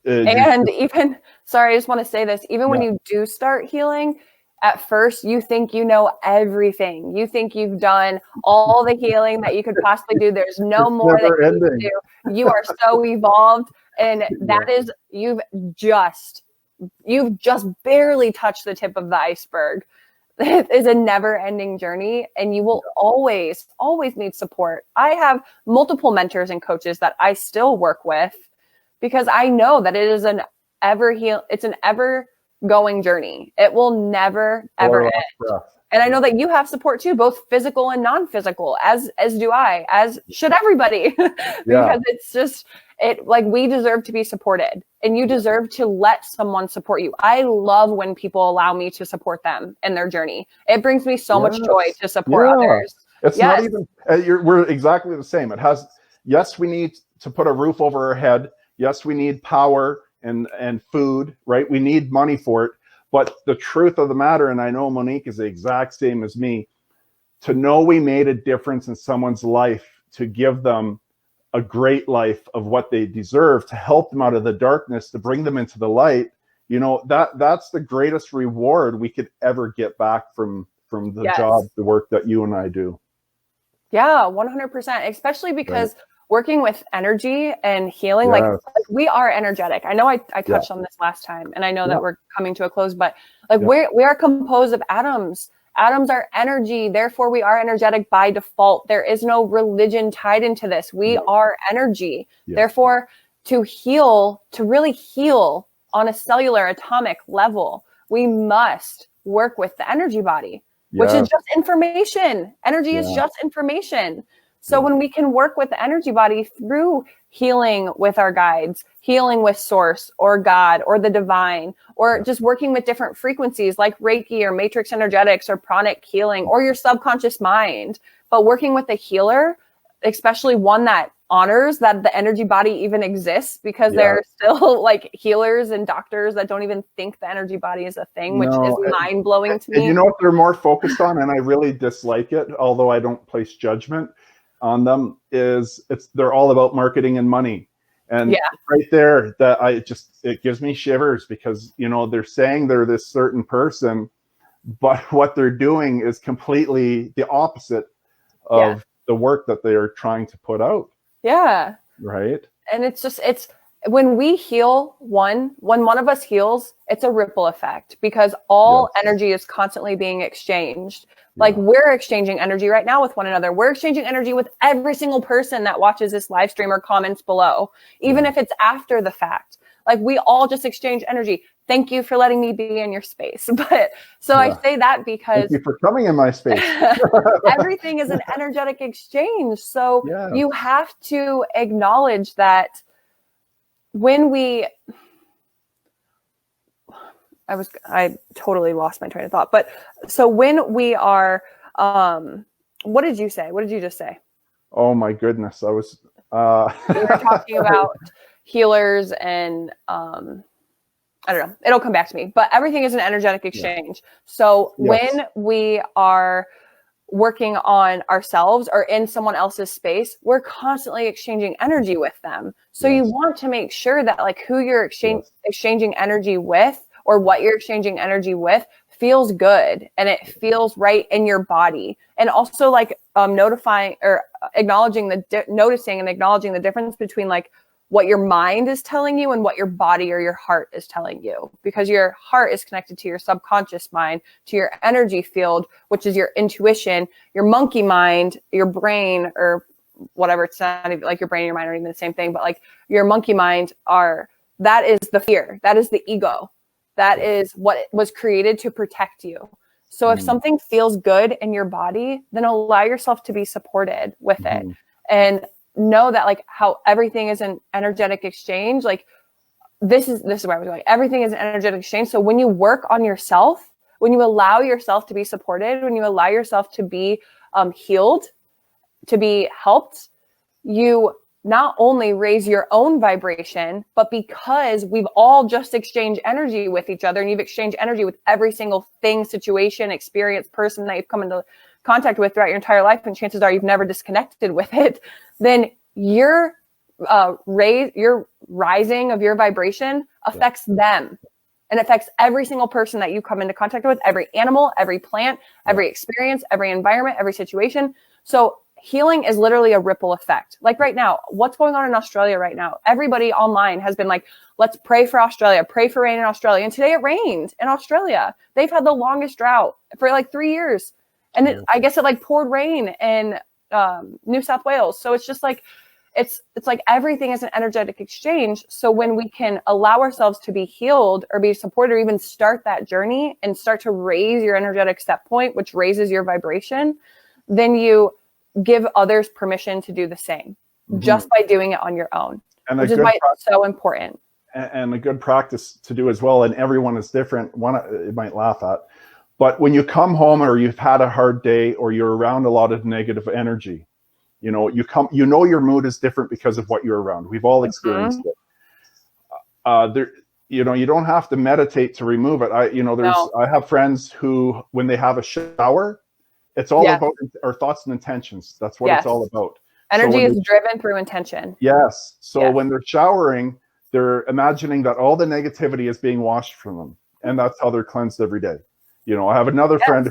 And even, sorry, I just want to say this, even when you do start healing, at first you think you know everything. You think you've done all the healing that you could possibly do. There's no more that you can do. You are so evolved. And that is, you've just barely touched the tip of the iceberg. It is a never ending journey, and you will always need support. I have multiple mentors and coaches that I still work with, because I know that it is an ever going journey. It will never, ever end. And I know that you have support too, both physical and non-physical, as do I, as should everybody, because it's just, we deserve to be supported, and you deserve to let someone support you. I love when people allow me to support them in their journey. It brings me so much joy to support others. It's not even, we're exactly the same. It has, yes, we need to put a roof over our head. Yes, we need power and food, right? We need money for it. But the truth of the matter, and I know Monique is the exact same as me, to know we made a difference in someone's life, to give them a great life of what they deserve, to help them out of the darkness, to bring them into the light, you know, that's the greatest reward we could ever get back from the job, the work that you and I do. Yeah, 100%, especially because working with energy and healing, like we are energetic. I know I touched on this last time, and I know that we're coming to a close, but like we are composed of atoms. Atoms are energy, therefore we are energetic by default. There is no religion tied into this. We are energy. Therefore, to heal, to really heal on a cellular atomic level, we must work with the energy body, which is just information. Energy is just information. So when we can work with the energy body through healing with our guides, healing with source or God or the divine, or just working with different frequencies like Reiki or matrix energetics or pranic healing or your subconscious mind, but working with a healer, especially one that honors that the energy body even exists, because there are still like healers and doctors that don't even think the energy body is a thing, which is mind-blowing to me. And you know what they're more focused on, and I really dislike it, although I don't place judgment on them, is they're all about marketing and money. And right there, it gives me shivers, because, you know, they're saying they're this certain person, but what they're doing is completely the opposite of the work that they are trying to put out. Yeah. Right. And it's when we heal when one of us heals, it's a ripple effect, because all energy is constantly being exchanged. Like we're exchanging energy right now with one another. We're exchanging energy with every single person that watches this live stream or comments below, even if it's after the fact. Like we all just exchange energy. Thank you for letting me be in your space. But so I say that because thank you for coming in my space. Everything is an energetic exchange. So you have to acknowledge that when I totally lost my train of thought. But so when we are, what did you say? What did you just say? Oh my goodness. I was, we were talking about healers and, I don't know, it'll come back to me, but everything is an energetic exchange. So when we are working on ourselves or in someone else's space, we're constantly exchanging energy with them. So you want to make sure that like who you're exchanging energy with, or what you're exchanging energy with, feels good and it feels right in your body. And also like noticing and acknowledging the difference between like what your mind is telling you and what your body or your heart is telling you, because your heart is connected to your subconscious mind, to your energy field, which is your intuition, your monkey mind, your brain, or whatever. It's not even like your brain and your mind are even the same thing, but like your monkey mind that is the fear. That is the ego. That is what was created to protect you. So if something feels good in your body, then allow yourself to be supported with it. And know that like how everything is an energetic exchange. Like this is where I was going. Everything is an energetic exchange. So when you work on yourself, when you allow yourself to be supported, when you allow yourself to be healed, to be helped, you not only raise your own vibration, but because we've all just exchanged energy with each other, and you've exchanged energy with every single thing, situation, experience, person that you've come into contact with throughout your entire life, and chances are you've never disconnected with it, then your rising of your vibration affects them, and affects every single person that you come into contact with, every animal, every plant, every experience, every environment, every situation. So healing is literally a ripple effect. Like right now, what's going on in Australia right now? Everybody online has been like, let's pray for Australia, pray for rain in Australia. And today it rained in Australia. They've had the longest drought for like 3 years. And I guess it like poured rain in New South Wales. So it's just like, it's like everything is an energetic exchange. So when we can allow ourselves to be healed or be supported, or even start that journey and start to raise your energetic set point, which raises your vibration, then you give others permission to do the same just by doing it on your own, which is why it's so important. And a good practice to do as well, and everyone is different, one it might laugh at, but when you come home or you've had a hard day or you're around a lot of negative energy, you know, your mood is different because of what you're around. We've all experienced it. You don't have to meditate to remove it. I have friends who, when they have a shower, it's all about our thoughts and intentions. That's what it's all about. Energy is driven through intention. Yes. So when they're showering, they're imagining that all the negativity is being washed from them, and that's how they're cleansed every day. You know, I have another friend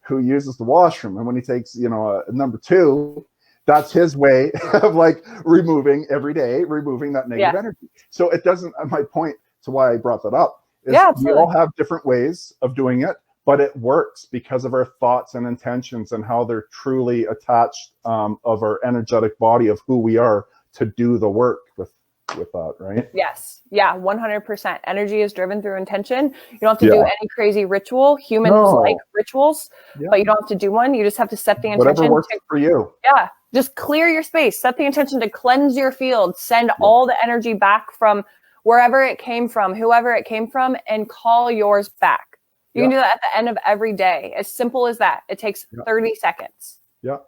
who uses the washroom, and when he takes, you know, a number 2, that's his way of like removing that negative energy. So it doesn't, my point to why I brought that up is we all have different ways of doing it, but it works because of our thoughts and intentions and how they're truly attached of our energetic body of who we are to do the work with that, right? Yes. Yeah, 100%. Energy is driven through intention. You don't have to do any crazy ritual. Humans like rituals, but you don't have to do one. You just have to set the intention. Whatever works for you. Yeah. Just clear your space. Set the intention to cleanse your field. Send all the energy back from wherever it came from, whoever it came from, and call yours back. You can do that at the end of every day. As simple as that. It takes 30 seconds. Yeah.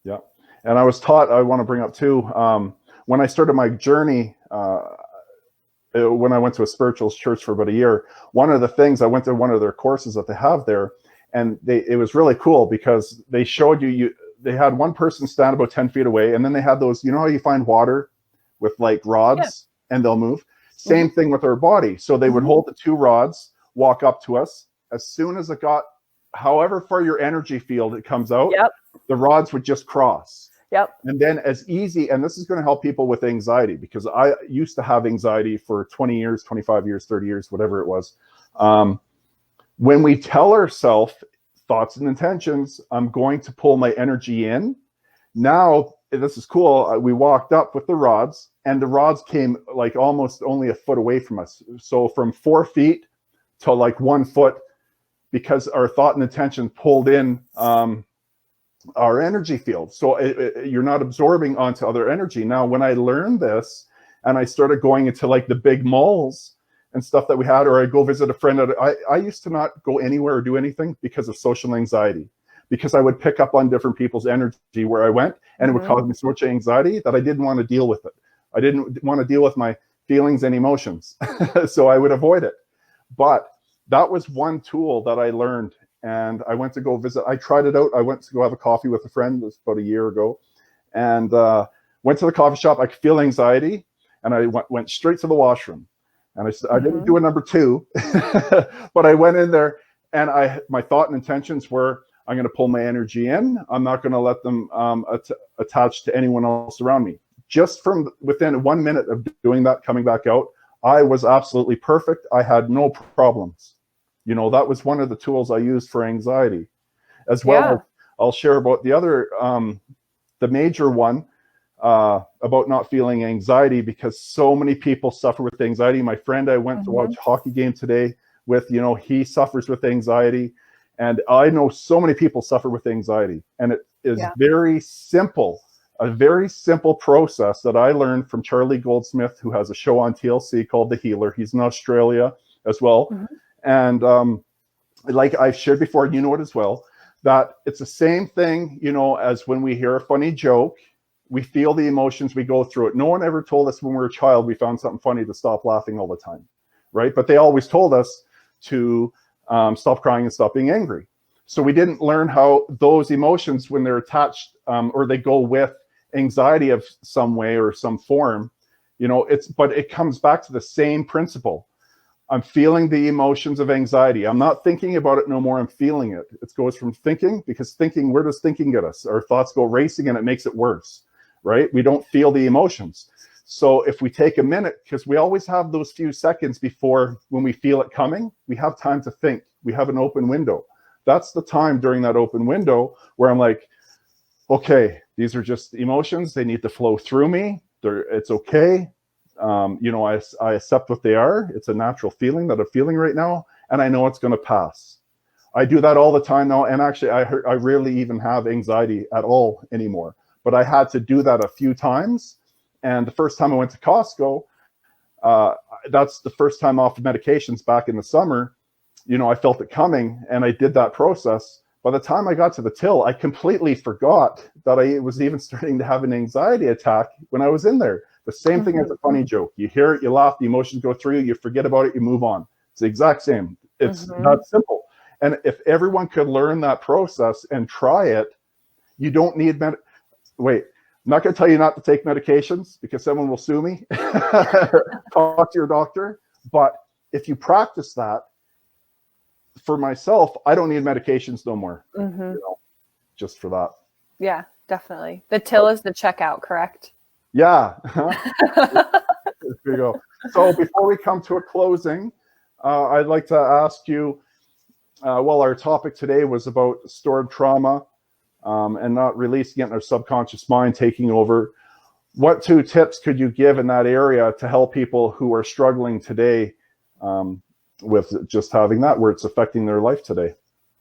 Yeah. And I was taught, I want to bring up too, when I started my journey, when I went to a spirituals church for about a year, one of the things, I went to one of their courses that they have there, and it was really cool because they showed they had one person stand about 10 feet away, and then they had those, you know how you find water with like rods and they'll move? Same thing with our body. So they would hold the 2 rods, walk up to us. As soon as it got, however far your energy field it comes out, the rods would just cross. And then as easy, and this is going to help people with anxiety, because I used to have anxiety for 20 years, 25 years, 30 years, whatever it was. When we tell ourselves thoughts and intentions, I'm going to pull my energy in. Now, this is cool. We walked up with the rods, and the rods came like almost only a foot away from us. So from 4 feet to like 1 foot, because our thought and intention pulled in our energy field. So you're not absorbing onto other energy. Now, when I learned this and I started going into like the big malls and stuff that we had, or I go visit a friend, I used to not go anywhere or do anything because of social anxiety, because I would pick up on different people's energy where I went, and it would cause me so much anxiety that I didn't want to deal with it. I didn't want to deal with my feelings and emotions. So I would avoid it. But that was one tool that I learned. And I went to go visit. I tried it out. I went to go have a coffee with a friend. It was about a year ago. And went to the coffee shop. I could feel anxiety. And I went straight to the washroom. And I didn't do a number 2. But I went in there. And my thought and intentions were, I'm going to pull my energy in. I'm not going to let them attach to anyone else around me. Just from within 1 minute of doing that, coming back out, I was absolutely perfect. I had no problems. You know, that was one of the tools I used for anxiety as well. I'll share about the other, the major one about not feeling anxiety, because so many people suffer with anxiety. My friend I went to watch a hockey game today with, you know, he suffers with anxiety. And I know so many people suffer with anxiety. And it is very simple, a very simple process that I learned from Charlie Goldsmith, who has a show on TLC called The Healer. He's in Australia as well. And like I've shared before, and you know it as well, that it's the same thing, you know, as when we hear a funny joke, we feel the emotions, we go through it. No one ever told us when we were a child we found something funny to stop laughing all the time, right? But they always told us to stop crying and stop being angry. So we didn't learn how those emotions, when they're attached or they go with anxiety of some way or some form, you know, but it comes back to the same principle. I'm feeling the emotions of anxiety. I'm not thinking about it no more. I'm feeling it. It goes from thinking, because thinking, where does thinking get us? Our thoughts go racing and it makes it worse, right? We don't feel the emotions. So if we take a minute, because we always have those few seconds before when we feel it coming, we have time to think. We have an open window. That's the time during that open window where I'm like, okay, these are just emotions. They need to flow through me. It's okay. You know, I accept what they are. It's a natural feeling that I'm feeling right now, and I know it's going to pass. I do that all the time now, and actually I rarely even have anxiety at all anymore. But I had to do that a few times, and the first time I went to Costco, that's the first time off of medications back in the summer. You know, I felt it coming, and I did that process. By the time I got to the till, I completely forgot that I was even starting to have an anxiety attack when I was in there. The same thing as a funny joke. You hear it, you laugh, the emotions go through you forget about it, you move on. It's the exact same. It's not simple. And if everyone could learn that process and try it, you don't need I'm not going to tell you not to take medications because someone will sue me. Talk to your doctor. But if you practice that, for myself, I don't need medications no more. Just for that. Yeah, definitely. The till is the checkout, correct? Yeah. There you go. So before we come to a closing, I'd like to ask you, well, our topic today was about stored trauma and not releasing it in our subconscious mind, taking over. What 2 tips could you give in that area to help people who are struggling today with just having that, where it's affecting their life today?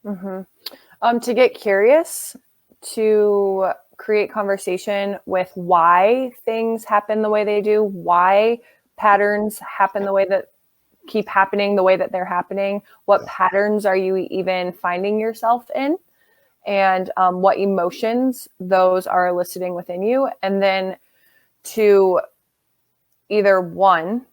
To get curious, to create conversation with why things happen the way they do, why patterns happen the way that keep happening the way that they're happening, what patterns are you even finding yourself in, and what emotions those are eliciting within you. And then to either one,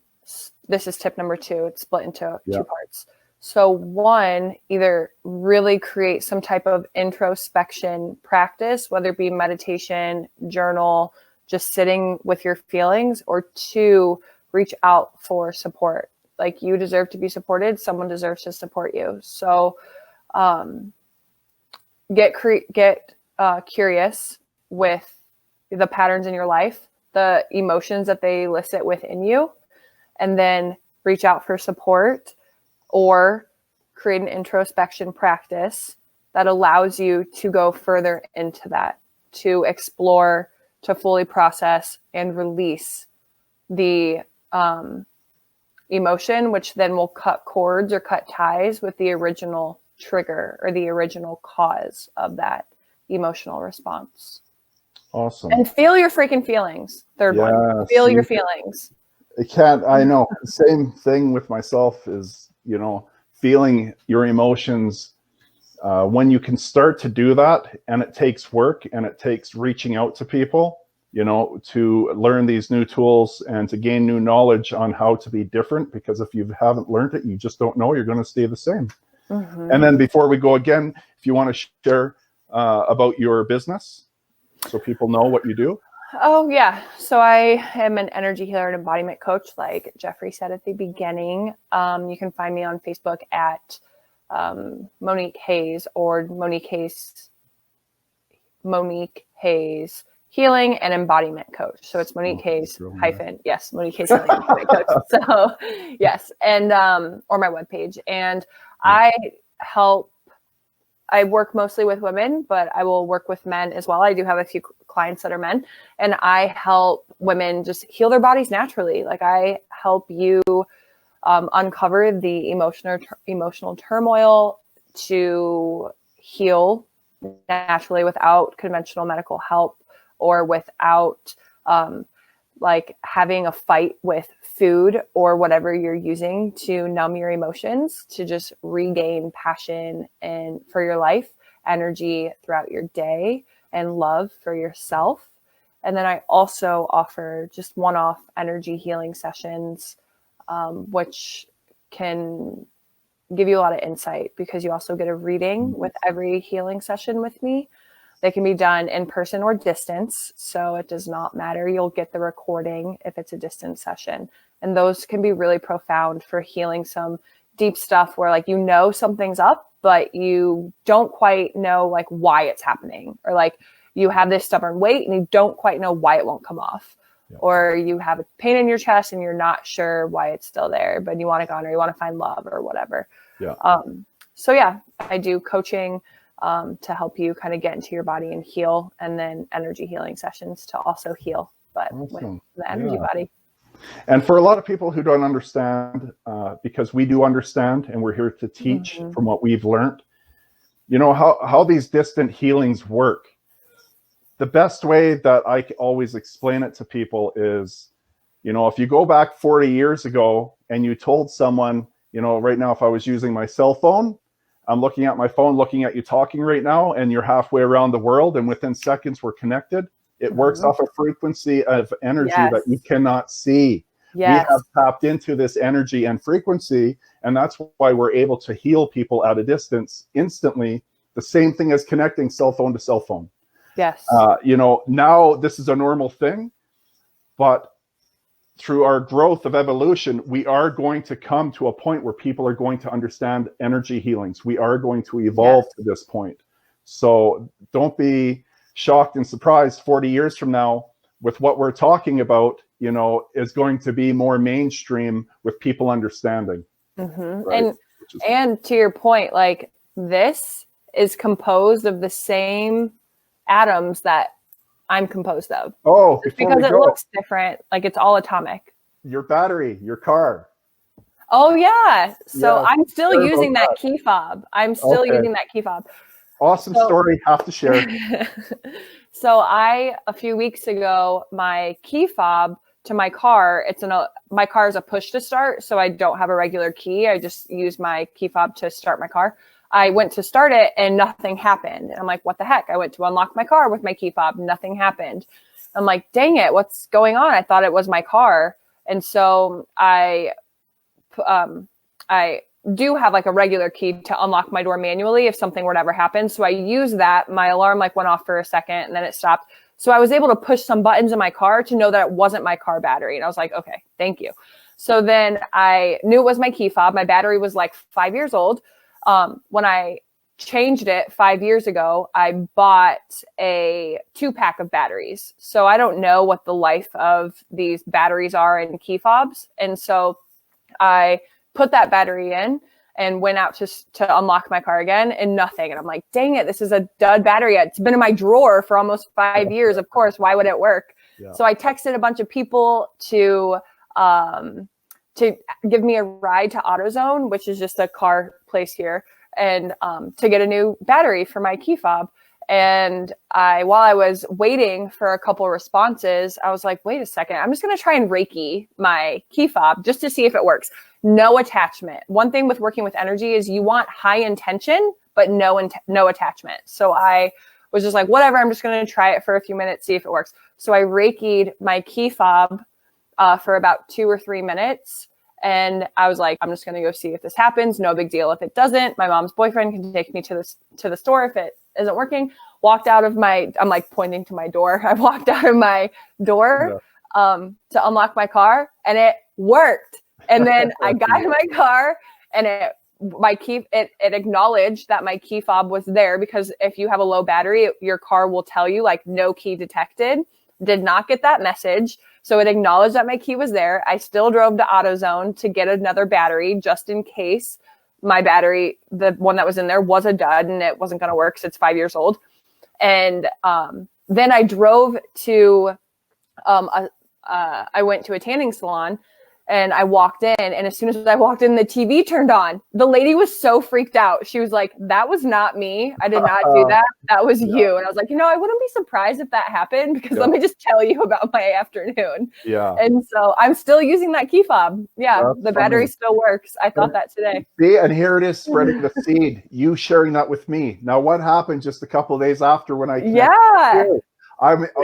this is tip number 2, it's split into 2 parts. So 1, either really create some type of introspection practice, whether it be meditation, journal, just sitting with your feelings, or 2, reach out for support. Like, you deserve to be supported. Someone deserves to support you. So get curious with the patterns in your life, the emotions that they elicit within you, and then reach out for support, or create an introspection practice that allows you to go further into that, to explore, to fully process and release the emotion, which then will cut cords or cut ties with the original trigger or the original cause of that emotional response. Awesome. And feel your freaking feelings. Third one, feel your feelings. I know. Same thing with myself is, feeling your emotions. When you can start to do that, and it takes work and it takes reaching out to people, to learn these new tools and to gain new knowledge on how to be different, because if you haven't learned it, you just don't know, you're going to stay the same. And then before we go again, if you want to share about your business so people know what you do. Oh, yeah. So I am an energy healer and embodiment coach, like Jeffrey said at the beginning. You can find me on Facebook at Monique Hayes, or Monique Hayes Healing and Embodiment Coach. So it's Monique Hayes hyphen, yes, Monique Hayes Healing and Embodiment Coach. So yes, and or my webpage. And I work mostly with women, but I will work with men as well. I do have a few clients that are men, and I help women just heal their bodies naturally. Like, I help you uncover the emotional turmoil to heal naturally without conventional medical help, or without like having a fight with food or whatever you're using to numb your emotions, to just regain passion and for your life, energy throughout your day, and love for yourself. And then I also offer just one-off energy healing sessions, which can give you a lot of insight, because you also get a reading with every healing session with me. They can be done in person or distance, so it does not matter. You'll get the recording if it's a distance session. And those can be really profound for healing some deep stuff where, like, something's up, but you don't quite know, like, why it's happening. Or, like, you have this stubborn weight and you don't quite know why it won't come off. Yeah. Or you have a pain in your chest and you're not sure why it's still there, but you want it gone, or you want to find love or whatever. Yeah. So yeah, I do coaching to help you kind of get into your body and heal, and then energy healing sessions to also heal, but with the energy body. And for a lot of people who don't understand, because we do understand, and we're here to teach from what we've learned, how these distant healings work. The best way that I always explain it to people is, if you go back 40 years ago and you told someone, right now, if I was using my cell phone, I'm looking at my phone, looking at you talking right now, and you're halfway around the world, and within seconds we're connected. It works off a frequency of energy that you cannot see. Yes. We have tapped into this energy and frequency, and that's why we're able to heal people at a distance instantly. The same thing as connecting cell phone to cell phone. Yes. You know, now this is a normal thing, but through our growth of evolution, we are going to come to a point where people are going to understand energy healings. We are going to evolve to this point. So don't be shocked and surprised 40 years from now with what we're talking about, you know, is going to be more mainstream with people understanding. Right? And to your point, like, this is composed of the same atoms that I'm composed of. Oh, because it looks different. Like, it's all atomic. Your battery, your car. Oh yeah. So yeah, I'm still using that key fob. I'm still using that key fob. Awesome story. Have to share. So a few weeks ago, my key fob to my car, my car is a push to start. So I don't have a regular key. I just use my key fob to start my car. I went to start it and nothing happened. And I'm like, what the heck? I went to unlock my car with my key fob. Nothing happened. I'm like, dang it, what's going on? I thought it was my car. And so I do have like a regular key to unlock my door manually if something were to ever happen. So I use that. My alarm like went off for a second and then it stopped. So I was able to push some buttons in my car to know that it wasn't my car battery. And I was like, okay, thank you. So then I knew it was my key fob. My battery was like 5 years old. When I changed it 5 years ago, I bought a 2-pack of batteries. So I don't know what the life of these batteries are in key fobs. And so I put that battery in and went out to unlock my car again and nothing. And I'm like, dang it, this is a dud battery. It's been in my drawer for almost 5 years. Of course, why would it work? Yeah. So I texted a bunch of people to give me a ride to AutoZone, which is just a car place here, and to get a new battery for my key fob. And while I was waiting for a couple of responses, I was like, wait a second, I'm just going to try and Reiki my key fob just to see if it works. No attachment. One thing with working with energy is you want high intention, but no attachment. So I was just like, whatever, I'm just going to try it for a few minutes, see if it works. So I Reiki'd my key fob for about 2 or 3 minutes. And I was like, I'm just going to go see if this happens. No big deal. If it doesn't, my mom's boyfriend can take me to the store if it isn't working. Walked out of I'm like pointing to my door. I walked out of my door to unlock my car and it worked. And then I got in my car and it acknowledged that my key fob was there, because if you have a low battery, your car will tell you like no key detected. Did not get that message. So it acknowledged that my key was there. I still drove to AutoZone to get another battery just in case my battery, the one that was in there, was a dud and it wasn't going to work because it's 5 years old. And then I drove to, I went to a tanning salon and I walked in, and as soon as I walked in, the TV turned on. The lady was so freaked out. She was like, that was not me. I did not do that. That was you. And I was like, I wouldn't be surprised if that happened, because let me just tell you about my afternoon. Yeah. And so I'm still using that key fob. Yeah. That's the battery still works. I thought that today. See, and here it is spreading the seed, you sharing that with me. Now, what happened just a couple of days after when I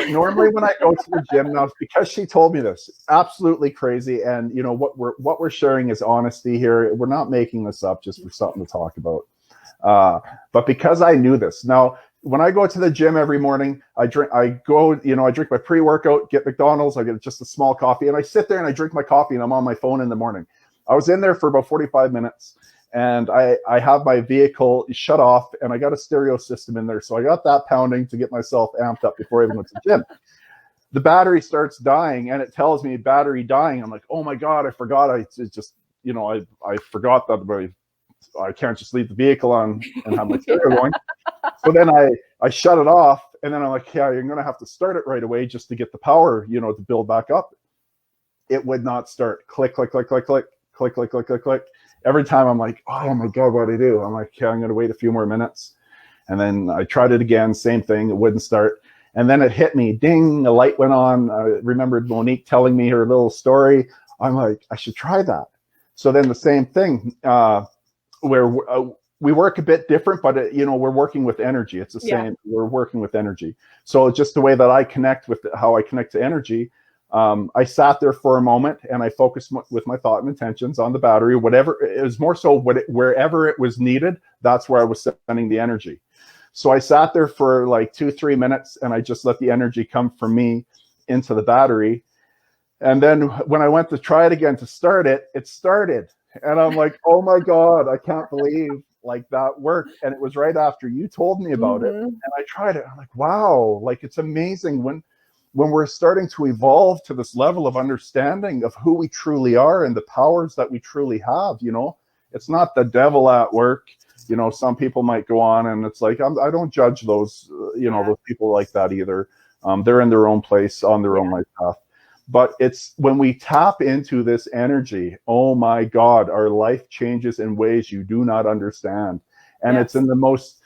normally when I go to the gym now, because she told me this, absolutely crazy. And what we're sharing is honesty here. We're not making this up just for something to talk about. But because I knew this, now when I go to the gym every morning, I drink my pre-workout, get McDonald's, I get just a small coffee, and I sit there and I drink my coffee and I'm on my phone in the morning. I was in there for about 45 minutes. And I have my vehicle shut off and I got a stereo system in there. So I got that pounding to get myself amped up before I even went to the gym. The battery starts dying and it tells me battery dying. I'm like, oh my God, I forgot. I forgot that I can't just leave the vehicle on and have my stereo going. So then I shut it off, and then I'm like, yeah, you're going to have to start it right away just to get the power, to build back up. It would not start. Click, click, click, click, click, click, click, click, click, click. Every time I'm like, oh my God, what do I do? I'm like, okay, I'm going to wait a few more minutes. And then I tried it again, same thing. It wouldn't start. And then it hit me, ding, the light went on. I remembered Monique telling me her little story. I'm like, I should try that. So then the same thing, where we work a bit different, but we're working with energy. It's the same. We're working with energy. So just the way that I connect with how I connect to energy, I sat there for a moment and I focused with my thought and intentions on the battery. Whatever it was, more so wherever it was needed, that's where I was sending the energy. So I sat there for like 2-3 minutes, and I just let the energy come from me into the battery. And then when I went to try it again to start it, it started. And I'm like, oh my God, I can't believe like that worked. And it was right after you told me about it. And I tried it. I'm like, wow, like it's amazing when we're starting to evolve to this level of understanding of who we truly are and the powers that we truly have, you know. It's not the devil at work. You know, some people might go on, and it's like, I don't judge those, you know, those people like that either. They're in their own place on their own life path. But it's when we tap into this energy, oh my God, our life changes in ways you do not understand. And it's in the most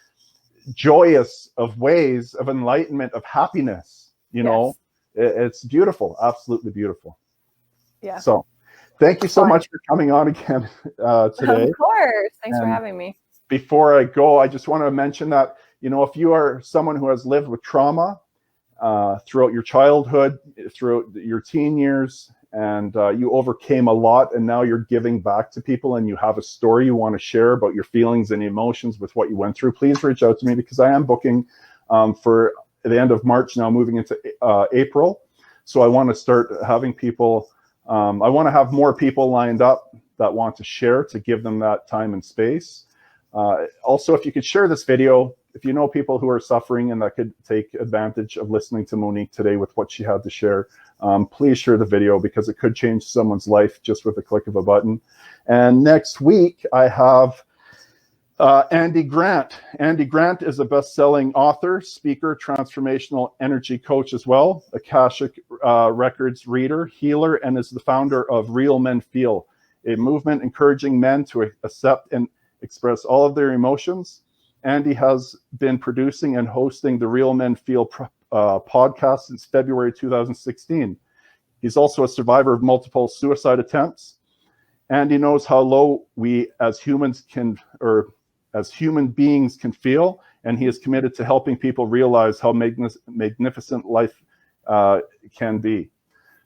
joyous of ways of enlightenment, of happiness, you know. It's beautiful, absolutely beautiful. Yeah. So thank you so much for coming on again today. Of course. Thanks for having me. Before I go, I just want to mention that, you know, if you are someone who has lived with trauma throughout your childhood, throughout your teen years, and you overcame a lot, and now you're giving back to people, and you have a story you want to share about your feelings and emotions with what you went through, please reach out to me, because I am booking for the end of March now, moving into April. So I want to start having people, I want to have more people lined up that want to share, to give them that time and space. Also, if you could share this video, if you know people who are suffering and that could take advantage of listening to Monique today with what she had to share, please share the video, because it could change someone's life just with a click of a button. And next week, I have Andy Grant. Andy Grant is a best-selling author, speaker, transformational energy coach as well, Akashic Records reader, healer, and is the founder of Real Men Feel, a movement encouraging men to accept and express all of their emotions. Andy has been producing and hosting the Real Men Feel podcast since February 2016. He's also a survivor of multiple suicide attempts. Andy knows how low we as humans can, or as human beings can feel, and he is committed to helping people realize how magnificent life can be.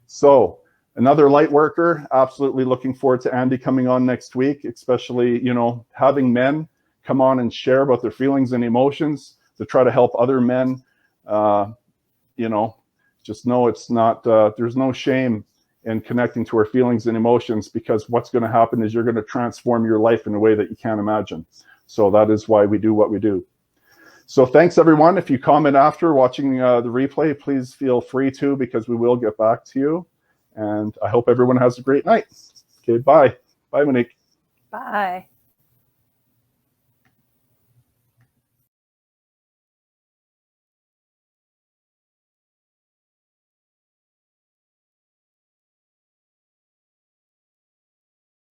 So, another light worker, absolutely looking forward to Andy coming on next week, especially, you know, having men come on and share about their feelings and emotions to try to help other men. You know, just know it's not, there's no shame in connecting to our feelings and emotions, because what's going to happen is you're going to transform your life in a way that you can't imagine. So that is why we do what we do. So thanks, everyone. If you comment after watching the replay, please feel free to, because we will get back to you. And I hope everyone has a great night. Okay, bye. Bye, Monique. Bye.